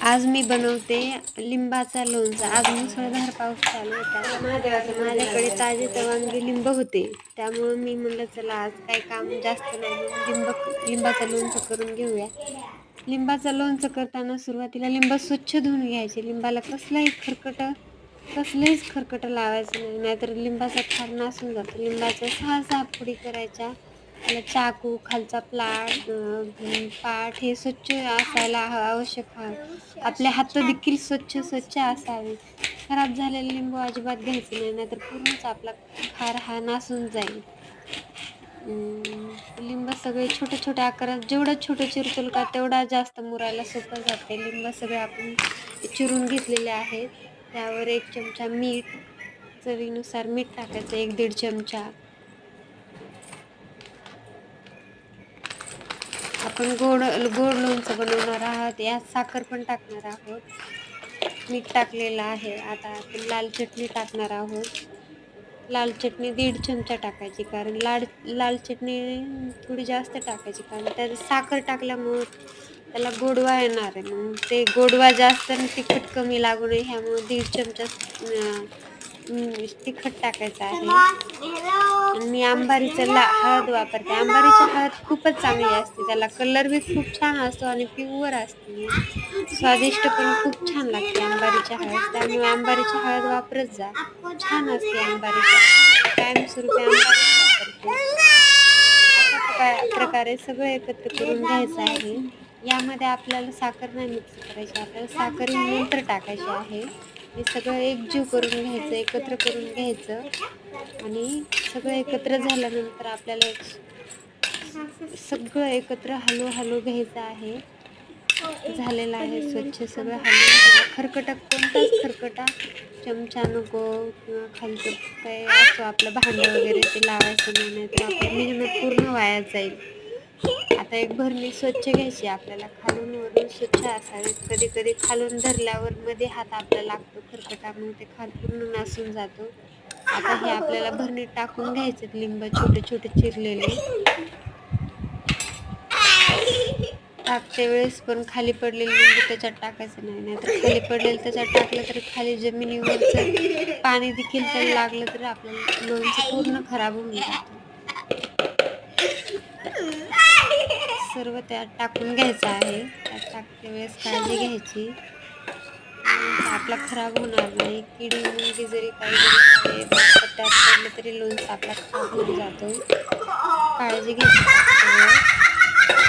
आज मी बनवते लिंबाचा लोणचा. आज मुसळधार पाऊस चालू होता. माझ्याकडे ताजे तवांगी लिंब होते, त्यामुळे मी म्हणलं चला आज काही काम जास्त नाही म्हणून लिंबाचं लोणचं करून घेऊया. लिंबाचं लोणचं करताना सुरुवातीला लिंब स्वच्छ धुवून घ्यायचे. लिंबाला कसलंहीच खरकट लावायचं नाही, नाहीतर लिंबाचा खार नासून जातो. लिंबाच्या 6 फोडी करायच्या. त्याला चाकू, खालचा पाट हे स्वच्छ असायला आवश्यक आहे. आपले हात देखील स्वच्छ असावे. खराब झालेले लिंबू अजिबात घ्यायचे नाही, नाहीतर पूर्णच आपला खार हा नासून जाईल. लिंब सगळे छोट्या आकारात जेवढं छोटं चिरतोल का तेवढा जास्त मुरायला सोपं जाते. लिंब सगळे आपण चिरून घेतलेले आहेत. त्यावर 1 चमचा मीठ, चवीनुसार मीठ टाकायचं, 1-1.5 चमचा. आपण गोड लोणचं बनवणार आहात, यात साखर पण टाकणार आहोत. मीठ टाकलेलं आहे. आता आपण लाल चटणी टाकणार आहोत. लाल चटणी 1.5 चमचा टाकायची, कारण लाल चटणी थोडी जास्त टाकायची, कारण त्यात साखर टाकल्यामुळं त्याला गोडवा येणार आहे. मग ते गोडवा जास्त आणि तिखट कमी लागू नये ह्यामुळे 1.5 चमचा तिखट टाकायचं आहे. आणि मी आंबारीचं हळद वापरते. आंबारीची हळद खूपच चांगली असते, त्याला कलर बी खूप छान असतो आणि प्युअर असते. स्वादिष्ट पण खूप छान लागते आंबारीची हळद, त्यामुळे आंबारीची हळद वापरत जा. छान असते आंबारीची हळद, कायमस्वरूपी आंबारीच वापरते. अशा प्रकारे सगळं एकत्र करून घ्यायचं आहे. यामध्ये आपल्याला साखर नाही मिक्स करायची, आपल्याला साखर नंतर टाकायची आहे. हे सगळं एकजीव करून घ्यायचं, एकत्र करून घ्यायचं. आणि सगळं एकत्र झाल्यानंतर आपल्याला सगळं एकत्र हलू घ्यायचं आहे. झालेलं आहे स्वच्छ सगळं हलवून. कोणताच खरकटा चमचा नको किंवा खालचं काय असं आपलं भांडं वगैरे ते लावायचं नाही, तर आपलं मेहनत पूर्ण वाया जाईल. आता एक भरणी स्वच्छ घ्यायची आपल्याला, खालून वरून स्वच्छ असावे. कधी खालून धरल्यावर मध्ये हात आपला लागतो खरकटा, मग ते खाल पूर्ण नासून जातो. आता हे आपल्याला भरणीत टाकून घ्यायचे लिंब छोटे चिरलेले. टाकते वेळेस पण खाली पडलेले लिंबू त्याच्यात टाकायचं नाही, नाहीतर खाली पडलेलं त्याच्यात टाकलं तर खाली जमिनीवरचं पाणी देखील त्याला लागलं तर आपलं लोणचं पूर्ण खराब होऊन जातं. सर्व त्यात टाकून घ्यायचं आहे. त्यात टाकते वेळेस काळजी घ्यायची, आपला खराब होणार नाही. किडी मुंगी जरी काही त्यात पडलं तरी लोणचं आपला खराब होऊन जातो. काळजी घ्यायची.